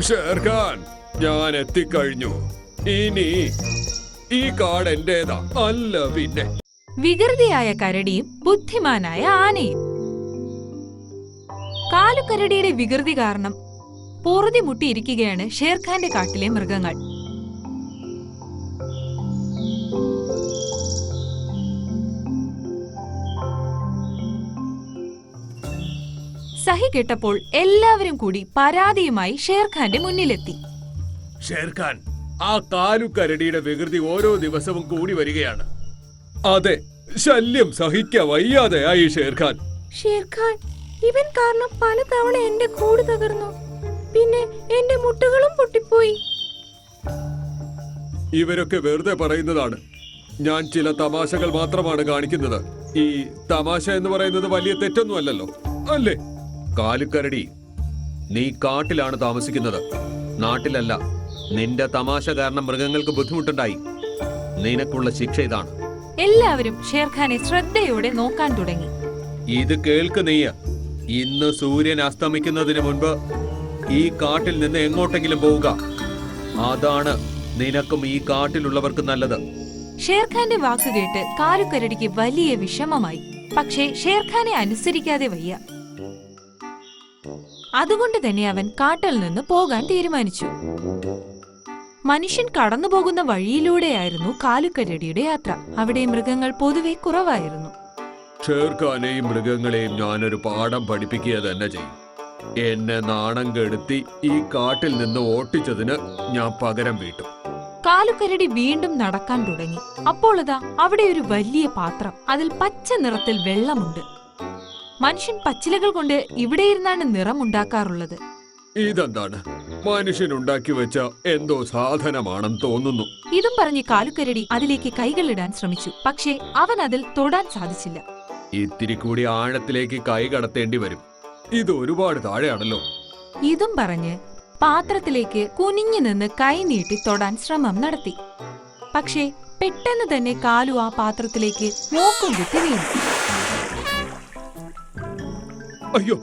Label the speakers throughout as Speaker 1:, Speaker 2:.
Speaker 1: ഷേർഖാൻ, ഞാൻ എത്തിക്കഴിഞ്ഞു. ഇനി ഈ കാട് എന്റേതാ, അല്ല പിന്നെ.
Speaker 2: വികൃതിയായ കരടിയും ബുദ്ധിമാനായ ആനയും. കാലുകരടിയുടെ വികൃതി കാരണം പൊറുതി മുട്ടിയിരിക്കുകയാണ് ഷേർഖാന്റെ കാട്ടിലെ മൃഗങ്ങൾ. സഹി കേട്ടപ്പോൾ എല്ലാവരും കൂടി പരാതിയുമായി ഷേർഖാന്റെ മുന്നിലെത്തി.
Speaker 1: ഷേർഖാൻ, ആ കാലുകരടിയുടെ വികൃതി ഓരോ ദിവസവും കൂടി വരികയാണ്. അതെ, ശല്യം സഹിക്കാൻ വയ്യാതെയായി ഷേർഖാൻ.
Speaker 2: ഷേർഖാൻ, ഇവൻ കാരണം പലതവണ എന്റെ കൂട് തകർന്നു. പിന്നെ എന്റെ മുട്ടുകളും പൊട്ടിപ്പോയി.
Speaker 1: ഇവരൊക്കെ വെറുതെ പറയുന്നതാണ്. ഞാൻ ചില തമാശകൾ മാത്രമാണ് കാണിക്കുന്നത്. ഈ തമാശ എന്ന് പറയുന്നത് വലിയ തെറ്റൊന്നുമല്ലല്ലോ, അല്ലേ? കാലുകരടി, നീ കാട്ടിലാണ് താമസിക്കുന്നത്, നാട്ടിലല്ല. നിന്റെ തമാശ കാരണം മൃഗങ്ങൾക്ക് ബുദ്ധിമുട്ടുണ്ടായി. നിനക്കുള്ള ശിക്ഷ ഇതാണ്.
Speaker 2: എല്ലാവരും ഷേർഖാനെ ശ്രദ്ധയോടെ നോക്കാൻ തുടങ്ങി.
Speaker 1: ഇത് കേൾക്ക് നീ. ഇന്ന് സൂര്യൻ അസ്തമിക്കുന്നതിന് മുൻപ് ഈ കാട്ടിൽ നിന്ന് എങ്ങോട്ടെങ്കിലും പോവുക. അതാണ് നിനക്കും ഈ കാട്ടിലുള്ളവർക്ക് നല്ലത്.
Speaker 2: ഷേർഖാന്റെ വാക്ക് കേട്ട് കാലുകരടിക്ക് വലിയ വിഷമമായി. പക്ഷേ ഷേർഖാനെ അനുസരിക്കാതെ വയ്യ. അതുകൊണ്ട് തന്നെ അവൻ കാട്ടിൽ നിന്ന് പോകാൻ തീരുമാനിച്ചു. മനുഷ്യൻ കടന്നുപോകുന്ന വഴിയിലൂടെയായിരുന്നു കാലുകരടിയുടെ യാത്ര. അവിടെ മൃഗങ്ങൾ പൊതുവെ കുറവായിരുന്നു.
Speaker 1: ഷേർഖാനെയും മൃഗങ്ങളെയും ഞാനൊരു പാഠം പഠിപ്പിക്കുക തന്നെ ചെയ്യും. എന്നെ നാണം കെടുത്തി ഈ കാട്ടിൽ നിന്ന് ഓട്ടിച്ചതിന് ഞാൻ പകരം വീട്ടും.
Speaker 2: കാലുകരടി വീണ്ടും നടക്കാൻ തുടങ്ങി. അപ്പോൾ ഇതാ അവിടെ ഒരു വലിയ പാത്രം. അതിൽ പച്ച നിറത്തിൽ വെള്ളമുണ്ട്. മനുഷ്യൻ പച്ചിലകൾ കൊണ്ട് ഇവിടെ ഇരുന്നാണ് നിറമുണ്ടാക്കാറുള്ളത്.
Speaker 1: ഇതെന്താണ്? മനുഷ്യനുണ്ടാക്കി വെച്ച എന്തോ സാധനമാണെന്ന് തോന്നുന്നു.
Speaker 2: ഇതും പറഞ്ഞ് കാലുകരടി അതിലേക്ക് കൈകളിടാൻ ശ്രമിച്ചു. പക്ഷേ അവൻ അതിൽ തൊടാൻ സാധിച്ചില്ല.
Speaker 1: ഇത്തിരി കൂടി ആഴത്തിലേക്ക് കൈ കടത്തേണ്ടി വരും. ഇത് ഒരുപാട് താഴെയാണല്ലോ.
Speaker 2: ഇതും പറഞ്ഞ് പാത്രത്തിലേക്ക് കുനിഞ്ഞു നിന്ന് കൈ നീട്ടി തൊടാൻ ശ്രമം നടത്തി. പക്ഷേ പെട്ടെന്ന് തന്നെ കാലു ആ പാത്രത്തിലേക്ക് മൂക്കും കുത്തി വീണു.
Speaker 1: അയ്യോ,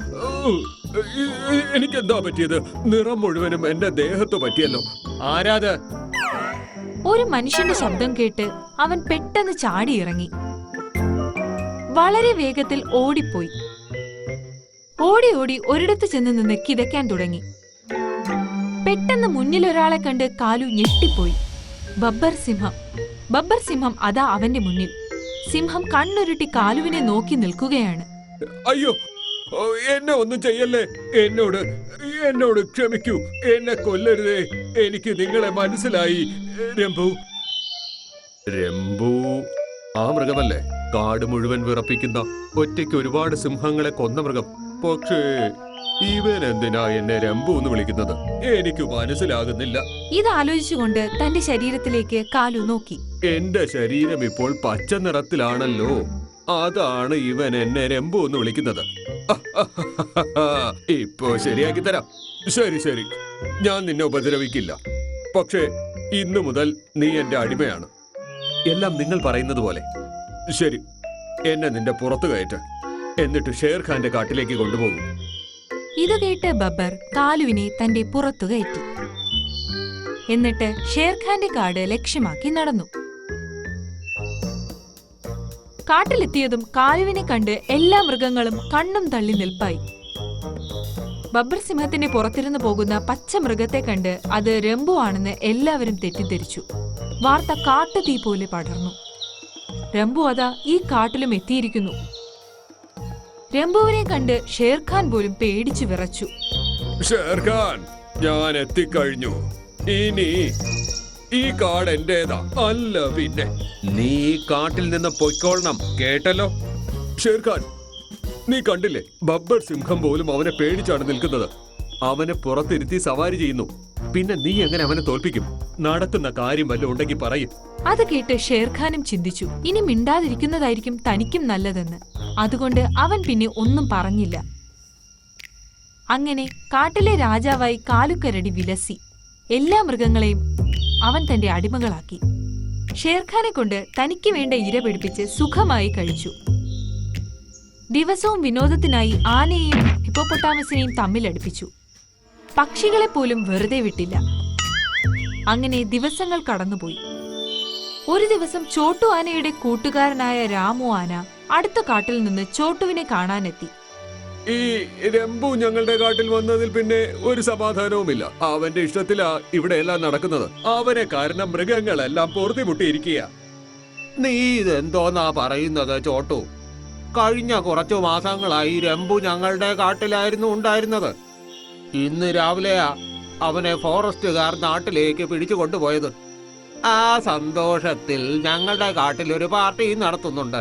Speaker 1: എനിക്കെന്താ പറ്റിയത്? നിറം മുഴുവനും എന്റെ ദേഹത്ത് പറ്റിയല്ലോ. ആരാത്?
Speaker 2: ഒരു മനുഷ്യന്റെ ശബ്ദം കേട്ട് അവൻ പെട്ടെന്ന് ചാടിയിറങ്ങി. വളരെ വേഗത്തിൽ ഓടിപ്പോയി. ഓടി ഓടി ഒരിടത്ത് ചെന്ന് നിന്ന് കിതയ്ക്കാൻ തുടങ്ങി. പെട്ടെന്ന് മുന്നിൽ ഒരാളെ കണ്ട് കാലു ഞെട്ടിപ്പോയി. ബബ്ബർ സിംഹം. ബബ്ബർ സിംഹം അതാ അവന്റെ മുന്നിൽ. സിംഹം കണ്ണുരുട്ടി കാലുവിനെ നോക്കി നിൽക്കുകയാണ്.
Speaker 1: അയ്യോ, എന്നെ ഒന്നും ചെയ്യല്ലേ. എന്നോട് ക്ഷമിക്കൂ. എന്നെ കൊല്ലരുതേ. എനിക്ക് നിങ്ങളെ മനസ്സിലായി. രംഭു ആ മൃഗമല്ലേ? കാട് മുഴുവൻ വിറപ്പിക്കുന്ന, ഒറ്റയ്ക്ക് ഒരുപാട് സിംഹങ്ങളെ കൊന്ന മൃഗം. പക്ഷേ ഇവൻ എന്തിനാ എന്നെ രംഭു എന്ന് വിളിക്കുന്നത്? എനിക്ക് മനസ്സിലാകുന്നില്ല.
Speaker 2: ഇതാലോചിച്ചുകൊണ്ട് തന്റെ ശരീരത്തിലേക്ക് കാലു നോക്കി.
Speaker 1: എന്റെ ശരീരം ഇപ്പോൾ പച്ച നിറത്തിലാണല്ലോ. അതാണ് ഇവൻ എന്നെ രംഭു എന്ന് വിളിക്കുന്നത്. ഇപ്പോ ശരിയാക്കി തരാം. ശരി, ഞാൻ നിന്നെ ഉപദ്രവിക്കില്ല. പക്ഷേ ഇന്നു മുതൽ നീ എന്റെ അടിമയാണ്. എല്ലാം നിങ്ങൾ പറയുന്നത് പോലെ. ശരി, എന്നെ നിന്റെ പുറത്തു കയറ്റ്. എന്നിട്ട് ഷേർഖാന്റെ കാട്ടിലേക്ക് കൊണ്ടുപോകും.
Speaker 2: ഇത് കേട്ട് ബബ്ബർ കാലുവിനെ തന്റെ പുറത്തു കയറ്റി. എന്നിട്ട് ഷേർഖാന്റെ കാട് ലക്ഷ്യമാക്കി നടന്നു. കാട്ടിലെത്തിയതും കാലുവിനെ കണ്ട് എല്ലാ മൃഗങ്ങളും കണ്ണും തള്ളി നിൽപ്പായി. ബബ്ബർ സിംഹത്തിന്റെ പുറത്തിരുന്ന് പോകുന്ന പച്ച മൃഗത്തെ കണ്ട് അത് രംഭു ആണെന്ന് എല്ലാവരും തെറ്റിദ്ധരിച്ചു. വാർത്ത കാട്ടുതീ പോലെ പടർന്നു. രംഭു അതാ ഈ കാട്ടിലും എത്തിയിരിക്കുന്നു. രംഭുവിനെ കണ്ട് ഷേർഖാൻ പോലും പേടിച്ചു വിറച്ചു.
Speaker 1: ഷേർഖാൻ, ഞാൻ എത്തിക്കഴിഞ്ഞു. ഇനി ഈ കാട് എന്റേതാ, അല്ല പിന്നെ. നീ ഈ കാട്ടിൽ നിന്ന് പൊയ്ക്കൊള്ളണം, കേട്ടല്ലോ? ഷേർഖാൻ, നീ കണ്ടില്ലേ? ബബ്ബർ സിംഹം പോലും അവനെ പേടിച്ചാണ് നിൽക്കുന്നത്. അവനെ പുറത്തിരുത്തി സവാരി ചെയ്യുന്നു. പിന്നെ നീ എങ്ങനെ അവനെ തോൽപ്പിക്കും? നടക്കുന്ന കാര്യം വല്ലതും ഉണ്ടെങ്കിൽ പറയും.
Speaker 2: അത് കേട്ട് ഷേർഖാനും ചിന്തിച്ചു, ഇനി മിണ്ടാതിരിക്കുന്നതായിരിക്കും തനിക്കും നല്ലതെന്ന്. അതുകൊണ്ട് അവൻ പിന്നെ ഒന്നും പറഞ്ഞില്ല. അങ്ങനെ കാട്ടിലെ രാജാവായി കാലുകരടി വിലസി. എല്ലാ മൃഗങ്ങളെയും അവൻ തന്റെ അടിമകളാക്കി. ഷേർഖാനെ കൊണ്ട് തനിക്ക് വേണ്ട ഇര പിടിപ്പിച്ച് സുഖമായി കഴിച്ചു. ദിവസവും വിനോദത്തിനായി ആനയെയും ഹിപ്പോപ്പൊട്ടാമസിനെയും തമ്മിലടുപ്പിച്ചു. പക്ഷികളെ പോലും വെറുതെ വിട്ടില്ല. അങ്ങനെ ദിവസങ്ങൾ കടന്നുപോയി. ഒരു ദിവസം ചോട്ടു ആനയുടെ കൂട്ടുകാരനായ രാമു ആന അടുത്ത കാട്ടിൽ നിന്ന് ചോട്ടുവിനെ കാണാനെത്തി.
Speaker 1: ഈ രംബു ഞങ്ങളുടെ കാട്ടിൽ വന്നതിൽ പിന്നെ ഒരു സമാധാനവുമില്ല. അവന്റെ ഇഷ്ടത്തിലാ ഇവിടെ എല്ലാം നടക്കുന്നത്. അവനെ കാരണം മൃഗങ്ങളെല്ലാം പൊറുതിമുട്ടിയിരിക്കുക.
Speaker 3: നീ ഇതെന്തോന്നാ പറയുന്നത് ചോട്ടു? കഴിഞ്ഞ കുറച്ചു മാസങ്ങളായി രംബു ഞങ്ങളുടെ കാട്ടിലായിരുന്നു ഉണ്ടായിരുന്നത്. ഇന്ന് രാവിലെയാ അവനെ ഫോറസ്റ്റുകാർ നാട്ടിലേക്ക് പിടിച്ചു കൊണ്ടുപോയത്. ആ സന്തോഷത്തിൽ ഞങ്ങളുടെ കാട്ടിൽ ഒരു പാർട്ടി നടത്തുന്നുണ്ട്.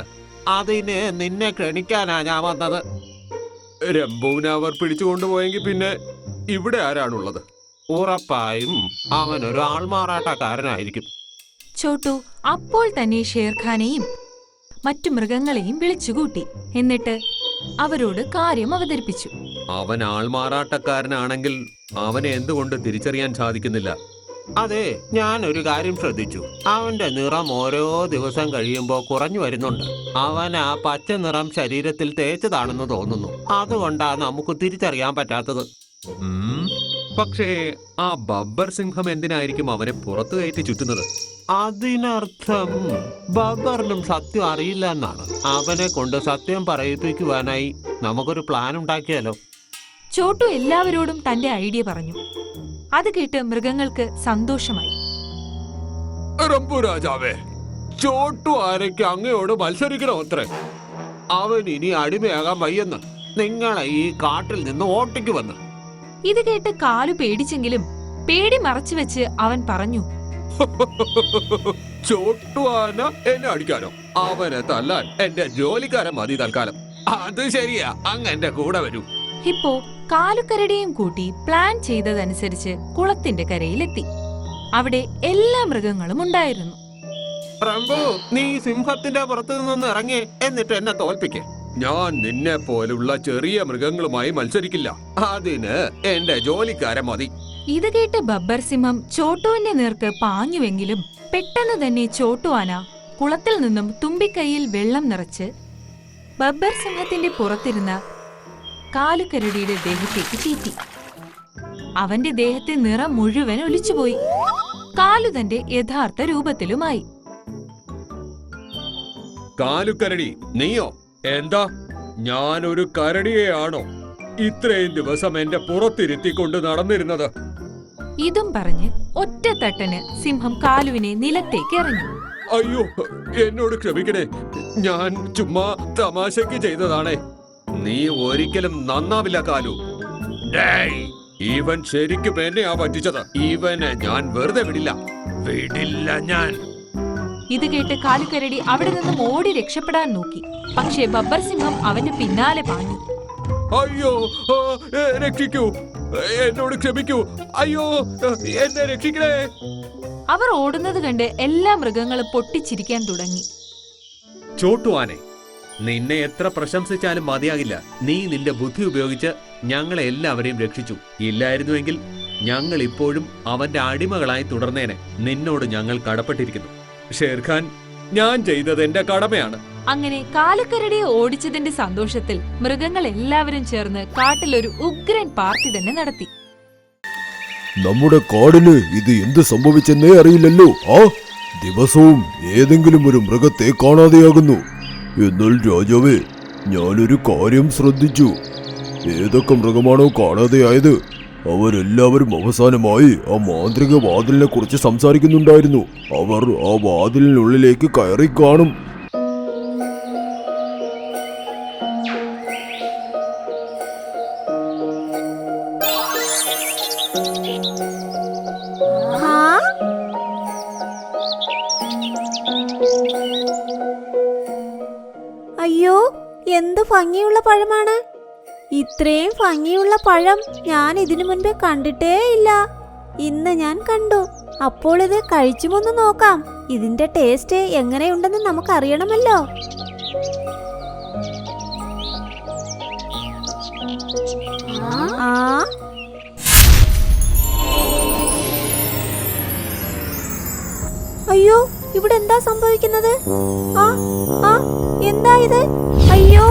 Speaker 3: അതിന് നിന്നെ ക്ഷണിക്കാനാ ഞാൻ വന്നത്.
Speaker 1: രംബുവിനെ അവർ പിടിച്ചുകൊണ്ടുപോയെങ്കിൽ പിന്നെ ഇവിടെ ആരാണുള്ളത്?
Speaker 3: ഉറപ്പായും അവനൊരു ആൾമാറാട്ടക്കാരനായിരിക്കും.
Speaker 2: ചോട്ടു അപ്പോൾ തന്നെ ഷേർഖാനെയും മറ്റു മൃഗങ്ങളെയും വിളിച്ചുകൂട്ടി. എന്നിട്ട് അവരോട് കാര്യം അവതരിപ്പിച്ചു.
Speaker 1: അവൻ ആൾമാറാട്ടക്കാരനാണെങ്കിൽ അവനെ എന്തുകൊണ്ട് തിരിച്ചറിയാൻ സാധിക്കുന്നില്ല?
Speaker 3: അതെ, ഞാൻ ഒരു കാര്യം ശ്രദ്ധിച്ചു. അവന്റെ നിറം ഓരോ ദിവസം കഴിയുമ്പോൾ കുറഞ്ഞു വരുന്നുണ്ട്. അവൻ ആ പച്ച നിറം ശരീരത്തിൽ തേച്ചതാണെന്ന് തോന്നുന്നു. അതുകൊണ്ടാ നമുക്ക് തിരിച്ചറിയാൻ പറ്റാത്തത്.
Speaker 1: പക്ഷേ ആ ബബ്ബർ സിംഹം എന്തിനായിരിക്കും അവനെ പുറത്തു കയറ്റി ചുറ്റുന്നത്?
Speaker 3: അതിനർത്ഥം ബബ്ബറിനും സത്യം അറിയില്ല എന്നാണ്. അവനെ കൊണ്ട് സത്യം പറയിപ്പിക്കുവാനായി നമുക്കൊരു പ്ലാൻ ഉണ്ടാക്കിയാലോ?
Speaker 2: ചോട്ടു എല്ലാവരോടും തന്റെ ഐഡിയ പറഞ്ഞു. അത് കേട്ട് മൃഗങ്ങൾക്ക് സന്തോഷമായി.
Speaker 1: റംബു രാജാവേ,
Speaker 3: ചോട്ടു ആനയ്ക്ക് അങ്ങയോട് മത്സരിക്കണം അത്രേ. അവൻ ഇനി അടിമയാകാൻ വയ്യെന്ന് നിങ്ങളെ ഈ കാട്ടിൽ നിന്ന് ഓട്ടിക്കുവന്ന്.
Speaker 2: ഇത് കേട്ട് കാലു പേടിച്ചെങ്കിലും പേടി മറച്ചുവെച്ച് അവൻ പറഞ്ഞു,
Speaker 1: ചോട്ടു ആന എന്നെ അടിക്കാനോ? അവനെ തല്ലാൻ എന്റെ ജോലിക്കാരൻ മതി തൽക്കാലം.
Speaker 3: അത് ശരിയാ, അങ്ങ് എന്റെ കൂടെ വരൂ.
Speaker 2: ഹിപ്പോ കാലുക്കരടിയും കൂട്ടി പ്ലാൻ ചെയ്തതനുസരിച്ച് കുളത്തിന്റെ കരയിലെത്തി. അവിടെ എല്ലാ മൃഗങ്ങളും ഉണ്ടായിരുന്നു.
Speaker 3: റംബു, നീ സിംഹത്തിന്റെ പുറത്തു നിന്ന് ഇറങ്ങി എന്നിട്ട് എന്നെ തോൽപ്പിക്കേ.
Speaker 1: ഞാൻ നിന്നെ പോലുള്ള ചെറിയ മൃഗങ്ങളുമായി മത്സരിക്കില്ല. അതിന് എന്റെ ജോലിക്കാരൻ മതി.
Speaker 2: ഇത് കേട്ട് ബബ്ബർ സിംഹം ചോട്ടുവിന്റെ നേർക്ക് പാഞ്ഞുവെങ്കിലും പെട്ടെന്ന് തന്നെ ചോട്ടു ആന കുളത്തിൽ നിന്നും തുമ്പിക്കൈയിൽ വെള്ളം നിറച്ച് ബബ്ബർ സിംഹത്തിന്റെ പുറത്തിരുന്ന കാലുക്കരടിയുടെ ദേഹത്തേക്ക് ചീറ്റി. അവന്റെ ദേഹത്തെ നിറം മുഴുവൻ ഒലിച്ചുപോയി. കാലു തന്റെ യഥാർത്ഥ രൂപത്തിലുമായി.
Speaker 1: കാലുക്കരടി, നീയോ? എന്താ, ഞാനൊരു കരടിയെയാണോ ഇത്രയും ദിവസം എന്റെ പുറത്തിരുത്തിക്കൊണ്ട് നടന്നിരുന്നത്?
Speaker 2: ഇതും പറഞ്ഞ് ഒറ്റത്തട്ടന് സിംഹം കാലുവിനെ നിലത്തേക്ക് എറിഞ്ഞു.
Speaker 1: അയ്യോ, എന്നോട് ക്ഷമിക്കണേ. ഞാൻ ചുമ്മാ തമാശയ്ക്ക് ചെയ്തതാണേ. നീ ഒരിക്കലും നന്നാവില്ല കാലു. ഡേയ്, ഇവൻ ശരിക്കും എന്നെയാ പറ്റിച്ചത്. ഇവനെ ഞാൻ വെറുതെ വിടില്ല ഞാൻ.
Speaker 2: ഇത് കേട്ട് കാലുക്കരടി അവിടെ നിന്നും ഓടി രക്ഷപ്പെടാൻ നോക്കി. പക്ഷേ ബബ്ബർ സിംഹം അവന്റെ പിന്നാലെ പാഞ്ഞു.
Speaker 1: അയ്യോ, രക്ഷിക്കൂ, എന്നോട് ക്ഷമിക്കൂ. അയ്യോ, എന്നെ രക്ഷിക്കണേ.
Speaker 2: അവർ ഓടുന്നത് കണ്ട് എല്ലാ മൃഗങ്ങളും പൊട്ടിച്ചിരിക്കാൻ തുടങ്ങി.
Speaker 1: ചോട്ടു ആനെ, നിന്നെ എത്ര പ്രശംസിച്ചാലും മതിയാകില്ല. നീ നിന്റെ ബുദ്ധി ഉപയോഗിച്ച് ഞങ്ങളെ എല്ലാവരെയും രക്ഷിച്ചു. ഇല്ലായിരുന്നുവെങ്കിൽ ഞങ്ങൾ ഇപ്പോഴും അവന്റെ അടിമകളായി തുടർന്നേനെ. നിന്നോട് ഞങ്ങൾ കടപ്പെട്ടിരിക്കുന്നു. ഷേർഖാൻ, ഞാൻ ചെയ്തത് എന്റെ കടമയാണ്.
Speaker 2: അങ്ങനെ കാലുക്കരടിയെ ഓടിച്ചതിന്റെ സന്തോഷത്തിൽ മൃഗങ്ങൾ എല്ലാവരും ചേർന്ന് കാട്ടിലൊരു ഉഗ്രൻ പാർട്ടി തന്നെ നടത്തി.
Speaker 4: നമ്മുടെ കാടിന് ഇത് എന്ത് സംഭവിച്ചെന്നേ അറിയില്ലല്ലോ. ദിവസവും ഏതെങ്കിലും ഒരു മൃഗത്തെ കാണാതെയാകുന്നു. എന്നാൽ രാജാവേ, ഞാനൊരു കാര്യം ശ്രദ്ധിച്ചു. ഏതൊക്കെ മൃഗമാണോ കാണാതെയായത് അവരെല്ലാവരും അവസാനമായി ആ മാന്ത്രിക വാതിലിനെ കുറിച്ച് സംസാരിക്കുന്നുണ്ടായിരുന്നു. അവർ ആ വാതിലിനുള്ളിലേക്ക് കയറി കാണും.
Speaker 5: അയ്യോ, എന്ത് ഭംഗിയുള്ള പഴമാണ്! ഇത്രയും ഭംഗിയുള്ള പഴം ഞാൻ ഇതിനു മുൻപേ കണ്ടിട്ടേ ഇല്ല. ഇന്ന് ഞാൻ കണ്ടു. അപ്പോൾ ഇത് കഴിച്ചുമൊന്ന് നോക്കാം. ഇതിന്റെ ടേസ്റ്റ് എങ്ങനെയുണ്ടെന്ന് നമുക്കറിയണമല്ലോ. അയ്യോ, ഇവിടെ എന്താ സംഭവിക്കുന്നത്? എന്താ ഇത്? അയ്യോ,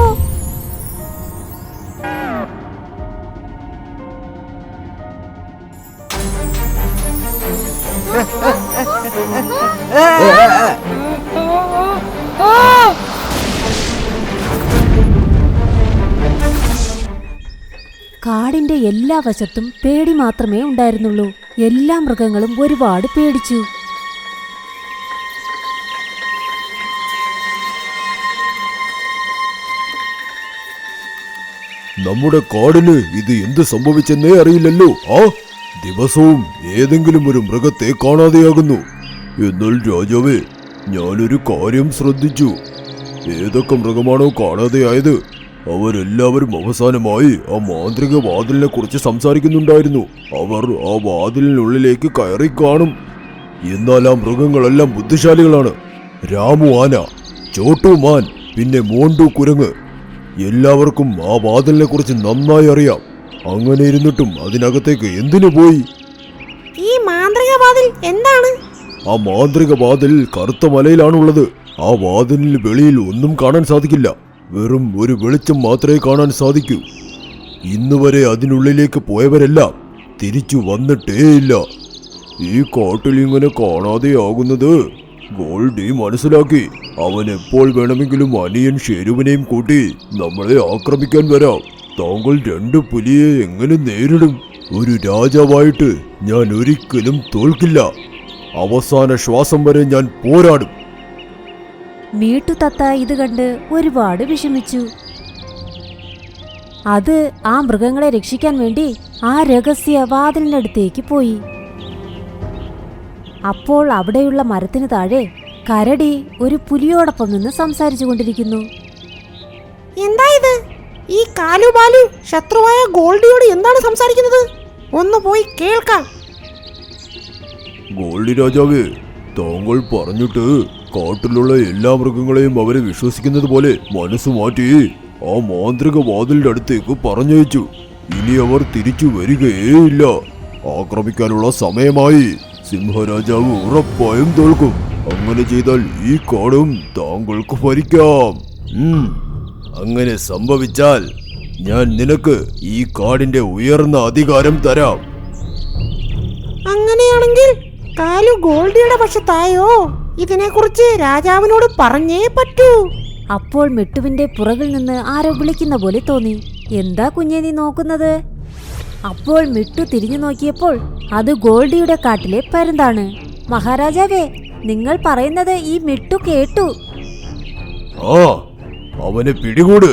Speaker 5: കാടിന്റെ എല്ലാ വശത്തും പേടി മാത്രമേ ഉണ്ടായിരുന്നുള്ളൂ. എല്ലാ മൃഗങ്ങളും ഒരുപാട് പേടിച്ചു.
Speaker 4: നമ്മുടെ കാടിന് ഇത് എന്ത് സംഭവിച്ചെന്നേ അറിയില്ലല്ലോ. ദിവസവും ഏതെങ്കിലും ഒരു മൃഗത്തെ കാണാതെയാകുന്നു. എന്നാൽ രാജാവേ, ഞാനൊരു കാര്യം ശ്രദ്ധിച്ചു. ഏതൊക്കെ മൃഗമാണോ കാണാതെയായത് അവരെല്ലാവരും അവസാനമായി ആ മാന്ത്രിക വാതിലിനെ കുറിച്ച് സംസാരിക്കുന്നുണ്ടായിരുന്നു. അവർ ആ വാതിലിനുള്ളിലേക്ക് കയറി കാണും. എന്നാൽ ആ മൃഗങ്ങളെല്ലാം ബുദ്ധിശാലികളാണ്. രാമു ആന, ചോട്ടു മാൻ, പിന്നെ മോണ്ടു കുരങ്ങ്, എല്ലാവർക്കും ആ വാതിലിനെ കുറിച്ച് നന്നായി അറിയാം. അങ്ങനെ ഇരുന്നിട്ടും അതിനകത്തേക്ക് എന്തിനു പോയി?
Speaker 5: ഈ മാന്ത്രിക വാതിൽ എന്താണ്?
Speaker 4: ആ മാന്ത്രിക വാതിൽ കറുത്ത മലയിലാണുള്ളത്. ആ വാതിലിന് വെളിയിൽ ഒന്നും കാണാൻ സാധിക്കില്ല. വെറും ഒരു വെളിച്ചം മാത്രമേ കാണാൻ സാധിക്കൂ. ഇന്നുവരെ അതിനുള്ളിലേക്ക് പോയവരെല്ലാം തിരിച്ചു വന്നിട്ടേയില്ല. ഈ കാട്ടിൽ ഇങ്ങനെ കാണാതെയാകുന്നത് ഗോൾഡി മനസ്സിലാക്കി. അവൻ എപ്പോൾ വേണമെങ്കിലും അനിയൻ ഷെരുവിനെയും കൂട്ടി നമ്മളെ ആക്രമിക്കാൻ വരാം. താങ്കൾ 2 പുലിയെ എങ്ങനെ നേരിടും? ഒരു രാജാവായിട്ട് ഞാൻ ഒരിക്കലും തോൽക്കില്ല. അവസാന ശ്വാസം വരെ ഞാൻ പോരാടും.
Speaker 5: മീട്ടുതത്ത ഇത് കണ്ട് ഒരുപാട് വിഷമിച്ചു. അത് ആ മൃഗങ്ങളെ രക്ഷിക്കാൻ വേണ്ടി ആ രഹസ്യ വാതിലിനടുത്തേക്ക് പോയി. അപ്പോൾ അവിടെയുള്ള മരത്തിന് താഴെ കരടി ഒരു പുലിയോടൊപ്പം നിന്ന് സംസാരിച്ചു കൊണ്ടിരിക്കുന്നു.
Speaker 6: എന്താ ഇത്? ഈ കാലുബാലു ശത്രുവായ ഗോൾഡിയോട് എന്താണ് സംസാരിക്കുന്നത്? ഒന്ന് പോയി കേൾക്കാം.
Speaker 4: ഗോൾഡി രാജാവേ, താങ്കൾ പറഞ്ഞിട്ട് കാട്ടിലുള്ള എല്ലാ മൃഗങ്ങളെയും അവരെ വിശ്വസിക്കുന്നത് പോലെ മനസ്സ് മാറ്റി ആ മാന്ത്രിക വാതിലിന്റെ അടുത്തേക്ക് പറഞ്ഞയച്ചു. ഇനി അവർ തിരിച്ചു വരികയേയില്ല. ആക്രമിക്കാനുള്ള സമയമായി. സിംഹരാജാവ് ഉറപ്പായും തോൽക്കും. അങ്ങനെ ചെയ്താൽ ഈ കാടും താങ്കൾക്ക് ഭരിക്കാം. അങ്ങനെ സംഭവിച്ചാൽ ഞാൻ നിനക്ക് ഈ കാടിന്റെ ഉയർന്ന അധികാരം തരാം.
Speaker 6: അങ്ങനെയാണെങ്കിൽ കാലു ഗോൾഡിയുടെ പക്ഷത്തായോ? ഇതിനെക്കുറിച്ച് രാജാവിനോട് പറഞ്ഞേ പറ്റൂ.
Speaker 5: അപ്പോൾ മിട്ടുവിന്റെ പുറകിൽ നിന്ന് ആരോ വിളിക്കുന്ന പോലെ തോന്നി. എന്താ കുഞ്ഞെ നീ നോക്കുന്നത്? അപ്പോൾ മിട്ടു തിരിഞ്ഞു നോക്കിയപ്പോൾ അത് ഗോൾഡിയുടെ കാട്ടിലെ പരുന്താണ്. മഹാരാജാവേ, നിങ്ങൾ പറയുന്നത് ഈ മിട്ടു കേട്ടു.
Speaker 4: അവനെ പിടികൂട്.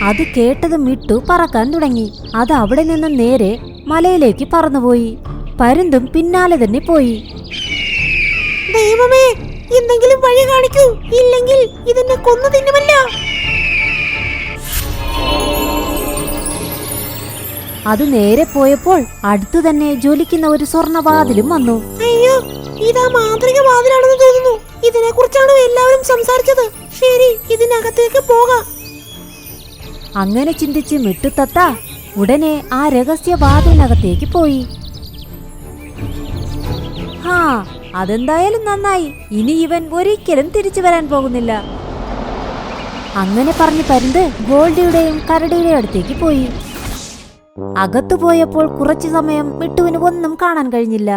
Speaker 5: അത് കേട്ടത് മിട്ടു പറക്കാൻ തുടങ്ങി. അത് അവിടെ നിന്ന് നേരെ മലയിലേക്ക് പറന്നുപോയി. പരുന്തും പിന്നാലെ തന്നെ പോയി.
Speaker 6: ദൈവമേ, എന്തെങ്കിലും വഴി കാണിക്കൂ, ഇല്ലെങ്കിൽ ഇതിനെ കൊന്നു തിന്നുമല്ല.
Speaker 5: അത് നേരെ പോയപ്പോൾ അടുത്തു തന്നെ ജ്വലിക്കുന്ന ഒരു സ്വർണവാതിലും വന്നു.
Speaker 6: അയ്യോ, ഇതാ മാന്ത്രിക വാതിലാണെന്ന് തോന്നുന്നു. ഇതിനെ കുറിച്ചാണ് എല്ലാവരും സംസാരിച്ചത്. ശരി, ഇതിനകത്തേക്ക് പോകാം.
Speaker 5: അങ്ങനെ ചിന്തിച്ച് മിട്ടുത്തത്ത ഉടനെ ആ രഹസ്യ വാതിലിനകത്തേക്ക് പോയി. അതെന്തായാലും നന്നായി. ഇനി ഇവൻ ഒരിക്കലും തിരിച്ചു വരാൻ പോകുന്നില്ല. അങ്ങനെ പറഞ്ഞ് പരുന്ത് ഗോൾഡിയുടെയും കരടിയുടെയും അടുത്തേക്ക് പോയി. അകത്തു പോയപ്പോൾ കുറച്ചു സമയം മിട്ടുവിന് ഒന്നും കാണാൻ കഴിഞ്ഞില്ല.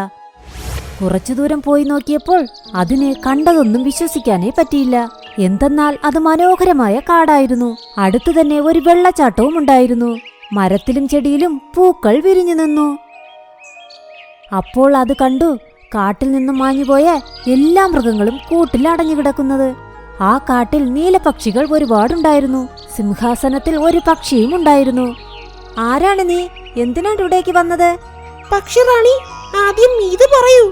Speaker 5: കുറച്ചു ദൂരം പോയി നോക്കിയപ്പോൾ അതിന് കണ്ടതൊന്നും വിശ്വസിക്കാനേ പറ്റിയില്ല. എന്തെന്നാൽ അത് മനോഹരമായ കാടായിരുന്നു. അടുത്തു തന്നെ ഒരു വെള്ളച്ചാട്ടവും ഉണ്ടായിരുന്നു. മരത്തിലും ചെടിയിലും പൂക്കൾ വിരിഞ്ഞു നിന്നു. അപ്പോൾ അത് കണ്ടു കാട്ടിൽ നിന്നും മാഞ്ഞുപോയ എല്ലാ മൃഗങ്ങളും കൂട്ടിൽ അടഞ്ഞു കിടക്കുന്നത്. ആ കാട്ടിൽ നീലപക്ഷികൾ ഒരുപാടുണ്ടായിരുന്നു. സിംഹാസനത്തിൽ ഒരു പക്ഷിയും ഉണ്ടായിരുന്നു. ആരാണ് നീ? എന്തിനാണ് ഇവിടേക്ക് വന്നത്?
Speaker 6: പക്ഷി റാണി, ആദ്യം ഇത് പറയൂ.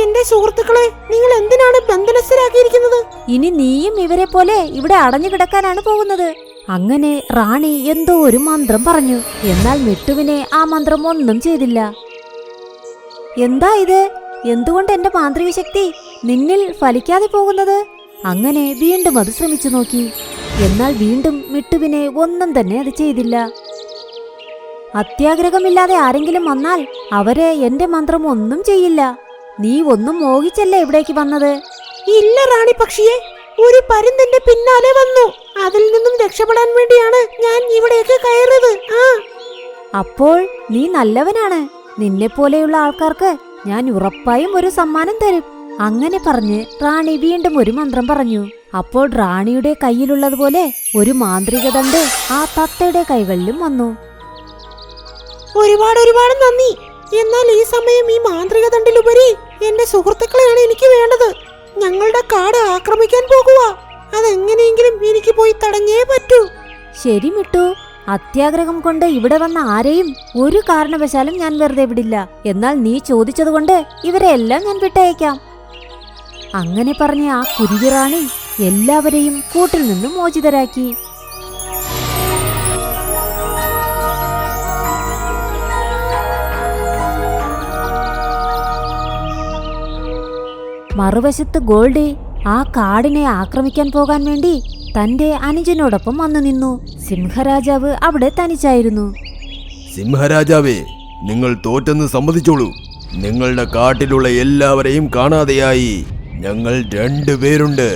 Speaker 6: എന്റെ സുഹൃത്തുക്കളെ നിങ്ങൾ എന്തിനാണ് ബന്ധനസ്ഥരാക്കിയിരിക്കുന്നത്?
Speaker 5: ഇനി നീയും ഇവരെ പോലെ ഇവിടെ അടഞ്ഞു കിടക്കാനാണ് പോകുന്നത്. അങ്ങനെ റാണി എന്തോ ഒരു മന്ത്രം പറഞ്ഞു. എന്നാൽ മിട്ടുവിനെ ആ മന്ത്രം ഒന്നും ചെയ്തില്ല. എന്താ ഇത്? എന്തുകൊണ്ട് എന്റെ മാന്ത്രിക ശക്തി നിന്നിൽ ഫലിക്കാതെ പോകുന്നത്? അങ്ങനെ വീണ്ടും അത് ശ്രമിച്ചു നോക്കി. എന്നാൽ വീണ്ടും മിട്ടുവിനെ ഒന്നും തന്നെ അത് ചെയ്തില്ല. അത്യാഗ്രഹമില്ലാതെ ആരെങ്കിലും വന്നാൽ അവരെ എന്റെ മന്ത്രം ഒന്നും ചെയ്യില്ല. നീ ഒന്നും മോഹിച്ചല്ലേ ഇവിടേക്ക് വന്നത്?
Speaker 6: ഇല്ല റാണി പക്ഷിയെ, ഒരു പരുന്തിന്റെ പിന്നാലെ വന്നു. അതിൽ നിന്നും രക്ഷപ്പെടാൻ വേണ്ടിയാണ് ഞാൻ ഇവിടേക്ക് കയറിയത്.
Speaker 5: അപ്പോൾ നീ നല്ലവനാണ്. നിന്നെപ്പോലെയുള്ള ആൾക്കാർക്ക് ഞാൻ ഉറപ്പായും ഒരു സമ്മാനം തരും. അങ്ങനെ പറഞ്ഞ് റാണി വീണ്ടും ഒരു മന്ത്രം പറഞ്ഞു. അപ്പോൾ റാണിയുടെ കയ്യിലുള്ളതുപോലെ ഒരു മാന്ത്രിക ദണ്ട് ആ തത്തയുടെ കൈകളിലും വന്നു.
Speaker 6: ഒരുപാട് ഒരുപാട് നന്ദി. എന്നാൽ ഈ സമയം ഈ മാന്ത്രിക ദണ്ടിലുപരി എന്റെ സുഹൃത്തുക്കളെയാണ് എനിക്ക് വേണ്ടത്. ഞങ്ങളുടെ കാട് ആക്രമിക്കാൻ പോകുക. അതെങ്ങനെയെങ്കിലും എനിക്ക് പോയി തടഞ്ഞേ പറ്റൂ.
Speaker 5: ശരി മിട്ടു, അത്യാഗ്രഹം കൊണ്ട് ഇവിടെ വന്ന ആരെയും ഒരു കാരണവശാലും ഞാൻ വെറുതെ വിടില്ല. എന്നാൽ നീ ചോദിച്ചതുകൊണ്ട് ഇവരെ എല്ലാം ഞാൻ വിട്ടയക്കാം. അങ്ങനെ പറഞ്ഞ ആ കുരുവി റാണി എല്ലാവരെയും കൂട്ടിൽ നിന്നും മോചിതരാക്കി. മറുവശത്ത് ഗോൾഡി ആ കാടിനെ ആക്രമിക്കാൻ പോകാൻ വേണ്ടി തന്റെ അനുജനോടൊപ്പം വന്നു നിന്നു. സിംഹരാജാവ് അവിടെ തനിച്ചായിരുന്നു.
Speaker 4: സിംഹരാജാവേ, നിങ്ങൾ തോറ്റെന്ന് സമ്മതിച്ചോളൂ. നിങ്ങളുടെ കാട്ടിലുള്ള എല്ലാവരെയും കാണാതെയായി. ഞങ്ങൾ 2 പേരുണ്ട്.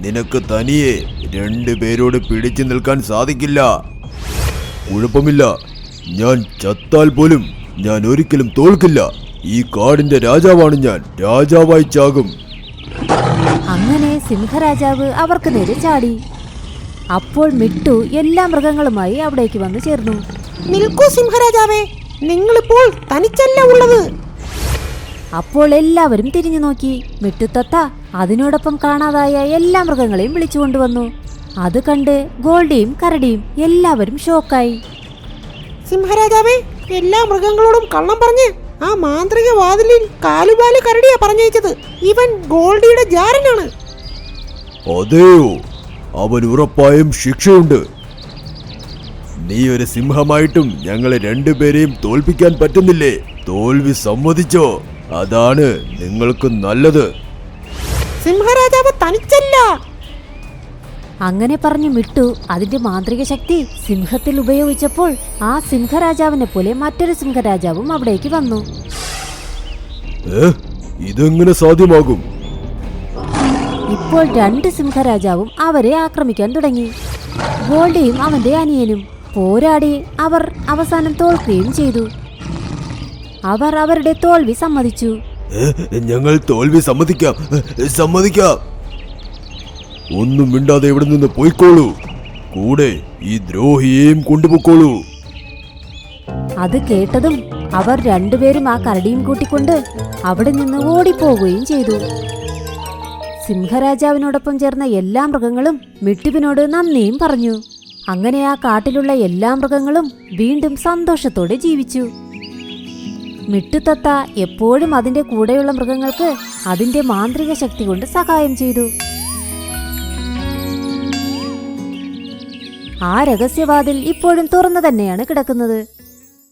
Speaker 4: നിനക്ക് തനിയെ 2 പേരോട് പിടിച്ചു നിൽക്കാൻ സാധിക്കില്ല. കുഴപ്പമില്ല, ഞാൻ ചത്താൽ പോലും ഞാൻ ഒരിക്കലും തോൽക്കില്ല. ഈ കാടിന്റെ രാജാവാണ് ഞാൻ. രാജാവായി ചാകും.
Speaker 5: അങ്ങനെ സിംഹരാജാവ് അവർക്ക് നേരെ ചാടി. അപ്പോൾ മിട്ടു എല്ലാ മൃഗങ്ങളുമായി അവിടേക്ക് വന്നു ചേർന്നു.
Speaker 6: നിൽക്കൂ സിംഹരാജാവേ, നിങ്ങളിപ്പോൾ തനിച്ചല്ല ഉള്ളത്.
Speaker 5: അപ്പോൾ എല്ലാവരും തിരിഞ്ഞു നോക്കി. മിട്ടുത്തത്ത അതിനോടൊപ്പം കാണാതായ എല്ലാ മൃഗങ്ങളെയും വിളിച്ചുകൊണ്ടുവന്നു. അത് കണ്ട് ഗോൾഡിയും കരടിയും എല്ലാവരും ഷോക്കായി.
Speaker 6: സിംഹരാജാവേ, എല്ലാ മൃഗങ്ങളോടും കള്ളം പറഞ്ഞ് ആ മാന്ത്രിക വാതിലിൽ കാലുപാല് കരടിയാ പറഞ്ഞയച്ചത്. ഇവൻ ഗോൾഡിയുടെ ജാരനാണ്.
Speaker 4: അതെയോ? അവൻ ഉറപ്പായും ശിക്ഷയുണ്ട്. നീ ഒരു സിംഹമായിട്ടും ഞങ്ങളെ 2 പേരെയും തോൽപ്പിക്കാൻ പറ്റുന്നില്ലേ? തോൽവി സമ്മതിച്ചോ? അതാണ് നിങ്ങൾക്ക് നല്ലത്.
Speaker 6: സിംഹരാജാവ് തനിച്ചല്ല.
Speaker 5: അങ്ങനെ പറഞ്ഞു മിട്ടു അതിന്റെ മാന്ത്രിക ശക്തി സിംഹത്തിൽ ഉപയോഗിച്ചപ്പോൾ ആ സിംഹരാജാവിനെ പോലെ മറ്റൊരു സിംഹരാജാവും അവിടേക്ക് വന്നു.
Speaker 4: ഇതെങ്ങനെ സാധ്യമാകും?
Speaker 5: ഇപ്പോൾ 2 സിംഹരാജാവും അവരെ ആക്രമിക്കാൻ തുടങ്ങി. ഗോൾഡിയും അവന്റെ അനിയനും പോരാടി അവർ അവസാനം തോൽക്കുകയും ചെയ്തു. അവർ അവരുടെ തോൽവി സമ്മതിച്ചു.
Speaker 4: ഞങ്ങൾ തോൽവി സമ്മതിക്കാം. ഒന്നും മിണ്ടാതെ ഇവിടെ നിന്ന് പോയിക്കോളൂ. കൂടെ ഈ ദ്രോഹിയെയും കൊണ്ടുപോയിക്കോളൂ.
Speaker 5: അത് കേട്ടതും അവർ 2 പേരും ആ കരടിയും കൂട്ടിക്കൊണ്ട് അവിടെ നിന്ന് ഓടിപ്പോവുകയും ചെയ്തു. സിംഹരാജാവിനോടൊപ്പം ചേർന്ന എല്ലാ മൃഗങ്ങളും മിട്ടുവിനോട് നന്ദിയും പറഞ്ഞു. അങ്ങനെ ആ കാട്ടിലുള്ള എല്ലാ മൃഗങ്ങളും വീണ്ടും സന്തോഷത്തോടെ ജീവിച്ചു. മിട്ടുത്തത്ത എപ്പോഴും അതിന്റെ കൂടെയുള്ള മൃഗങ്ങൾക്ക് അതിന്റെ മാന്ത്രിക ശക്തി കൊണ്ട് സഹായം ചെയ്തു. ആ രഹസ്യവാതിൽ ഇപ്പോഴും തുറന്നു തന്നെയാണ് കിടക്കുന്നത്.